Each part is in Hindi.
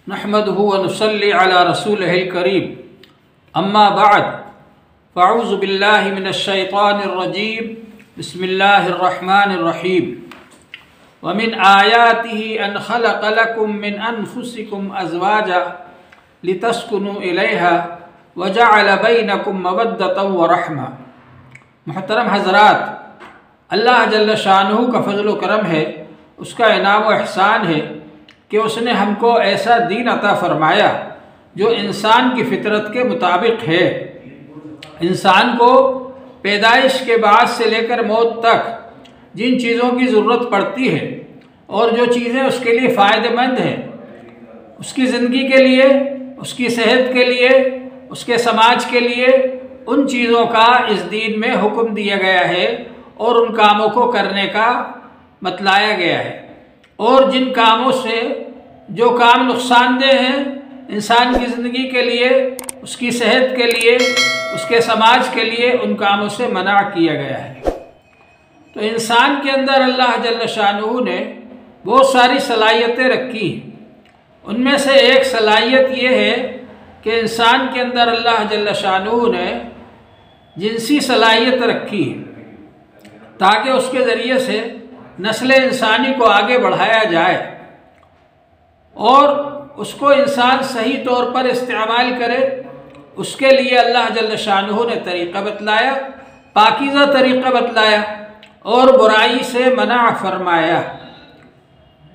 नहमदुहु व नुसल्ली अला रसूलिहिल करीम अम्मा बाद फ़अऊज़ु बिल्लाहि मिनश शैतानिर रजीम बिस्मिल्लाहिर रहमानिर रहीम व मिन आयातिहि अन खलक़ लकुम मिन अनफुसिकुम अज़वाजा लितस्कुनु इलैहा व जअल बैनकुम मवद्दतन व रहमा। मुहतरम हज़रात, अल्लाह जल्ल शानुहु का फ़ज़्ल व करम है, उसका इनाम व एहसान है कि उसने हमको ऐसा दीन अता फ़रमाया जो इंसान की फ़ितरत के मुताबिक है। इंसान को पैदाइश के बाद से लेकर मौत तक जिन चीज़ों की ज़रूरत पड़ती है और जो चीज़ें उसके लिए फ़ायदेमंद हैं, उसकी ज़िंदगी के लिए, उसकी सेहत के लिए, उसके समाज के लिए, उन चीज़ों का इस दीन में हुक्म दिया गया है और उन कामों को करने का बतलाया गया है। और जिन कामों से जो काम नुकसानदेह हैं इंसान की ज़िंदगी के लिए, उसकी सेहत के लिए, उसके समाज के लिए, उन कामों से मना किया गया है। तो इंसान के अंदर अल्लाह जल्ल शानुहु ने बहुत सारी सलाहियतें रखी। उनमें से एक सलाहियत ये है कि इंसान के अंदर अल्लाह जल्ल शानुहु ने जिनसी सलाहियत रखी ताकि उसके ज़रिए से नस्ल इंसानी को आगे बढ़ाया जाए और उसको इंसान सही तौर पर इस्तेमाल करे। उसके लिए अल्लाह जल्ल शानुहु ने तरीक़ा बतलाया, पाकीज़ा तरीक़ा बतलाया और बुराई से मना फरमाया।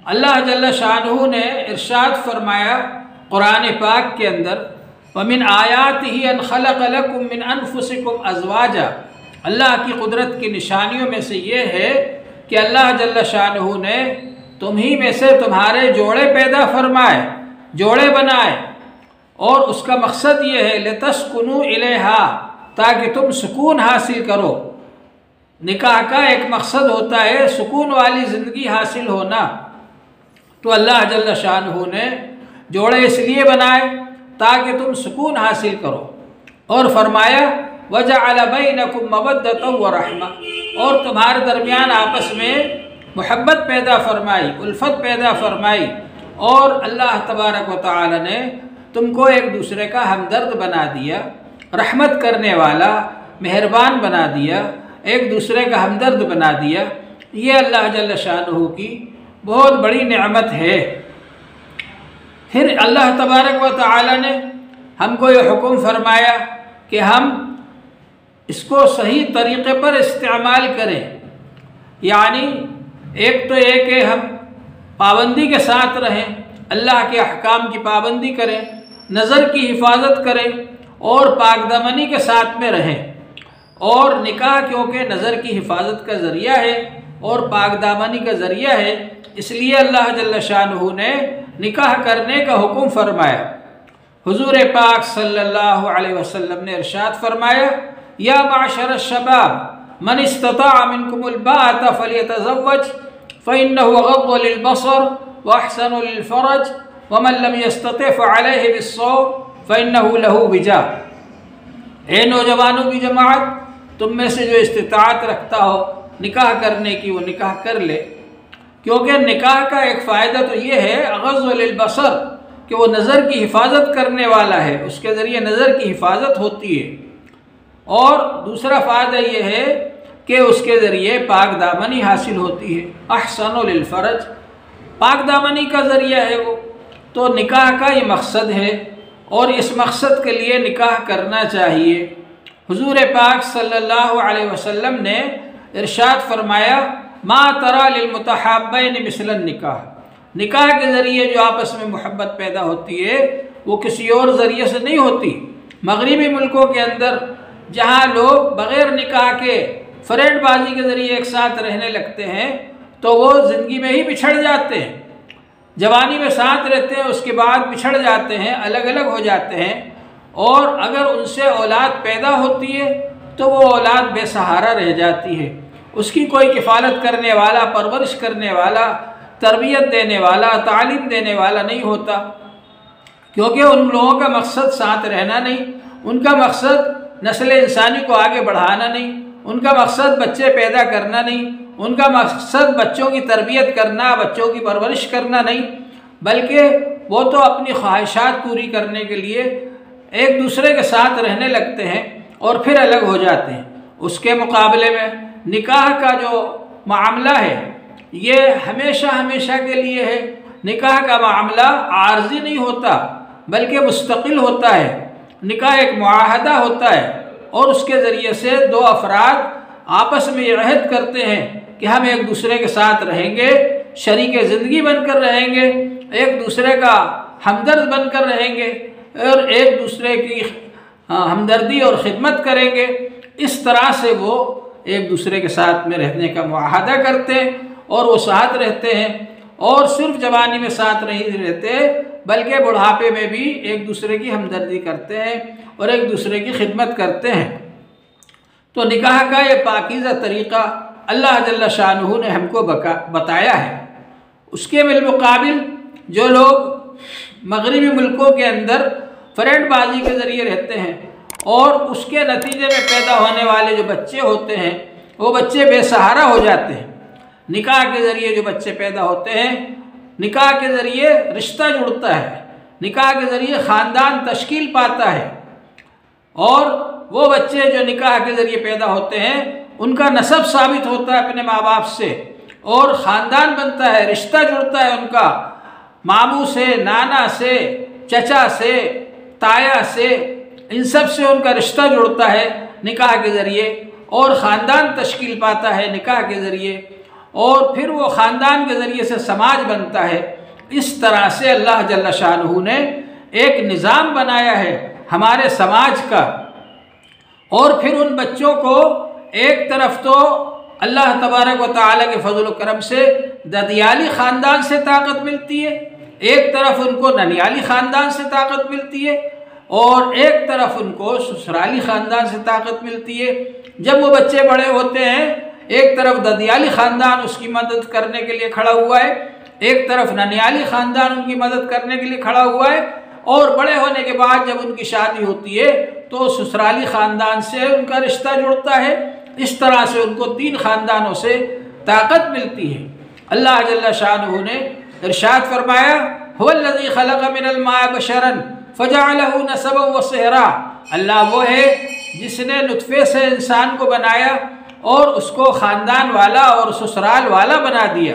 अल्लाह जल्ल शानुहु ने इरशाद फरमाया कुरान पाक के अंदर, वमिन आयातिही अन खलक़ लकुम मिन अनफुसिकुम अज़वाजा। अल्लाह की कुदरत की निशानियों में से ये है कि अल्लाह जल्ल शानुहु ने तुम्ही में से तुम्हारे जोड़े पैदा फरमाए, जोड़े बनाए, और उसका मकसद ये है लितस्कुनु इलैहा, ताकि तुम सुकून हासिल करो। निकाह का एक मकसद होता है सुकून वाली ज़िंदगी हासिल होना। तो अल्लाह जल्ल शानुहु ने जोड़े इसलिए बनाए ताकि तुम सुकून हासिल करो। और फरमाया वजअल बैनकुम मवद्दतन व रहमा, और तुम्हारे दरमियान आपस में मोहब्बत पैदा फरमाई, उल्फत पैदा फरमाई, और अल्लाह तबारक व तआला ने तुमको एक दूसरे का हमदर्द बना दिया, रहमत करने वाला, मेहरबान बना दिया, एक दूसरे का हमदर्द बना दिया। ये अल्लाह जल्ल शानुहु की बहुत बड़ी नेमत है। फिर अल्लाह तबारक व तआला ने हमको ये हुक्म फरमाया कि हम इसको सही तरीक़े पर इस्तेमाल करें। यानी एक तो ये कि हम पाबंदी के साथ रहें, अल्लाह के अहकाम की पाबंदी करें, नज़र की हिफाजत करें और पाकदामनी के साथ में रहें। और निकाह क्योंकि नज़र की हिफाजत का ज़रिया है और पाकदामनी का ज़रिया है, इसलिए अल्लाह जल्ल शानुहु ने निकाह करने का हुक्म फरमाया। हुज़ूर पाक सल्लल्लाहु अलैहि वसल्लम ने इरशाद फरमाया, या माशर शबाब मन इस्तताअ मिनकुमुल बाअता फलियतज़व्वज फ़इन्नहु अग़द्दु लिलबसर व अहसनु लिलफ़रज व मन लम यस्तति फ़अलैहि बिस्सौम फ़इन्नहु लहू विजा। ए नौजवानों की जमात, तुम में से जो इस्तिताअत रखता हो निकाह करने की, वो निकाह कर ले। क्योंकि निकाह का एक फ़ायदा तो ये है अग़ज़्ज़ु लिलबसर, कि वो नज़र की हिफाजत करने वाला है, उसके ज़रिए नज़र की हिफाजत होती है। और दूसरा फ़ायदा ये है कि उसके ज़रिए पाक दामनी हासिल होती है। अहसनु लिलफ़रज, पाक दामनी का ज़रिया है वो। तो निकाह का ये मकसद है और इस मकसद के लिए निकाह करना चाहिए। हुज़ूर पाक सल्लल्लाहु अलैहि वसल्लम ने इरशाद फरमाया, मा तरा लिलमुतहाब्बैन मिसलन निकाह। निकाह के ज़रिए जो आपस में मोहब्बत पैदा होती है वो किसी और ज़रिए से नहीं होती। मगरिबी मुल्कों के अंदर जहाँ लोग बग़ैर निकाह के फ़रेबबाजी के ज़रिए एक साथ रहने लगते हैं तो वो ज़िंदगी में ही बिछड़ जाते हैं। जवानी में साथ रहते हैं, उसके बाद बिछड़ जाते हैं, अलग अलग हो जाते हैं। और अगर उनसे औलाद पैदा होती है तो वो औलाद बेसहारा रह जाती है। उसकी कोई किफ़ालत करने वाला, परवरिश करने वाला, तरबियत देने वाला, तालीम देने वाला नहीं होता। क्योंकि उन लोगों का मकसद साथ रहना नहीं, उनका मकसद नस्ल इंसानी को आगे बढ़ाना नहीं, उनका मकसद बच्चे पैदा करना नहीं, उनका मकसद बच्चों की तरबियत करना, बच्चों की परवरिश करना नहीं, बल्कि वो तो अपनी ख्वाहिशात पूरी करने के लिए एक दूसरे के साथ रहने लगते हैं और फिर अलग हो जाते हैं। उसके मुकाबले में निकाह का जो मामला है ये हमेशा हमेशा के लिए है। निकाह का मामला आर्जी नहीं होता बल्कि मुस्तकिल होता है। निकाह एक मुआहदा होता है और उसके ज़रिए से दो अफराद आपस में ये अहद करते हैं कि हम एक दूसरे के साथ रहेंगे, शरीक ज़िंदगी बनकर रहेंगे, एक दूसरे का हमदर्द बनकर रहेंगे और एक दूसरे की हमदर्दी और ख़िदमत करेंगे। इस तरह से वो एक दूसरे के साथ में रहने का मुआहदा करते हैं और वो साथ रहते हैं और सिर्फ जवानी में साथ नहीं रहते बल्कि बुढ़ापे में भी एक दूसरे की हमदर्दी करते हैं और एक दूसरे की खिदमत करते हैं। तो निकाह का ये पाकीज़ा तरीक़ा अल्लाह जल्ल शानुहु ने हमको बताया है। उसके बिलमुकाबिल जो लोग मगरिबी मुल्कों के अंदर फ्रेंडबाजी के ज़रिए रहते हैं और उसके नतीजे में पैदा होने वाले जो बच्चे होते हैं वो बच्चे बेसहारा हो जाते हैं। निकाह के ज़रिए जो बच्चे पैदा होते हैं, निकाह के ज़रिए रिश्ता जुड़ता है, निकाह के ज़रिए ख़ानदान तश्कील पाता है और वो बच्चे जो निकाह के ज़रिए पैदा होते हैं उनका नसब साबित होता है अपने माँ बाप से और ख़ानदान बनता है, रिश्ता जुड़ता है उनका मामू से, नाना से, चचा से, ताया से, इन सब से उनका रिश्ता जुड़ता है निकाह के ज़रिए और ख़ानदान तश्कील पाता है निकाह के ज़रिए और फिर वो ख़ानदान के ज़रिए से समाज बनता है। इस तरह से अल्लाह जल्ल शानुहु ने एक निज़ाम बनाया है हमारे समाज का। और फिर उन बच्चों को एक तरफ तो अल्लाह तबारक व तआला के फजल व करम से ददियाली ख़ानदान से ताकत मिलती है, एक तरफ उनको ननियाली ख़ानदान से ताकत मिलती है और एक तरफ उनको ससुराली ख़ानदान से ताकत मिलती है। जब वो बच्चे बड़े होते हैं एक तरफ ददियाली ख़ानदान उसकी मदद करने के लिए खड़ा हुआ है, एक तरफ ननियाली ख़ानदान उनकी मदद करने के लिए खड़ा हुआ है और बड़े होने के बाद जब उनकी शादी होती है तो ससुराली ख़ानदान से उनका रिश्ता जुड़ता है। इस तरह से उनको तीन ख़ानदानों से ताकत मिलती है। अल्लाह जल्ल शानुहु ने इरशाद फरमाया, हुवल्लज़ी खलक़ मिनल माइ बशरन फ़जअलहु नसबन व सहरा। अल्लाह वो है जिसने नुतफ़े से इंसान को बनाया और उसको ख़ानदान वाला और ससुराल वाला बना दिया।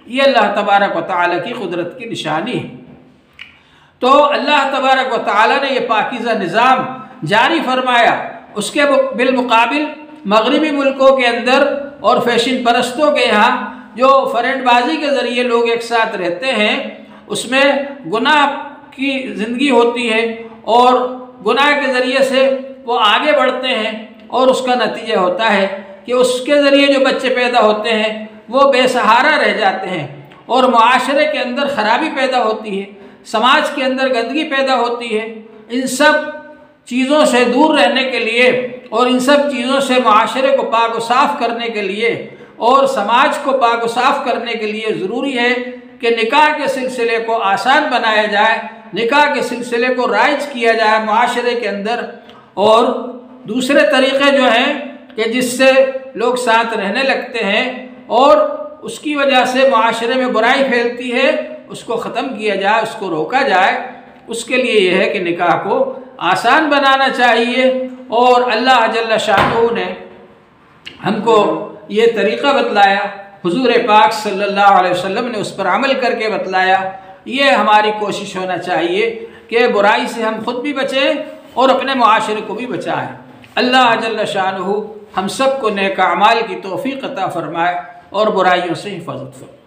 ये अल्लाह तबारक व तआला की कुदरत की निशानी है। तो अल्लाह तबारक व तआला ने यह पाकीज़ा निज़ाम जारी फरमाया। उसके बिलमुकाबिल मगरिबी मुल्कों के अंदर और फैशन परस्तों के यहाँ जो फ्रेंडबाजी के ज़रिए लोग एक साथ रहते हैं उसमें गुनाह की ज़िंदगी होती है और गुनाह के ज़रिए से वो आगे बढ़ते हैं और उसका नतीजा होता है कि उसके ज़रिए जो बच्चे पैदा होते हैं वो बेसहारा रह जाते हैं और मुआशरे के अंदर ख़राबी पैदा होती है, समाज के अंदर गंदगी पैदा होती है। इन सब चीज़ों से दूर रहने के लिए और इन सब चीज़ों से मुआशरे को पाक व साफ़ करने के लिए और समाज को पाक व साफ़ करने के लिए ज़रूरी है कि निकाह के सिलसिले को आसान बनाया जाए, निकाह के सिलसिले को राइज किया जाए मुआशरे के अंदर। और दूसरे तरीक़े जो हैं कि जिससे लोग साथ रहने लगते हैं और उसकी वजह से मुआशरे में बुराई फैलती है उसको ख़त्म किया जाए, उसको रोका जाए। उसके लिए यह है कि निकाह को आसान बनाना चाहिए और अल्लाह जल्ल शानुहु ने हमको ये तरीक़ा बतलाया, हुज़ूर पाक सल्लल्लाहु अलैहि वसल्लम ने उस पर अमल करके बतलाया। ये हमारी कोशिश होना चाहिए कि बुराई से हम खुद भी बचें और अपने मुआशरे को भी बचाएं। अल्लाह जल्ल शानुहु हम सब को नेक अमाल की तौफ़ीक़ अता फ़रमाए और बुराइयों से हिफाज़त फरमाए।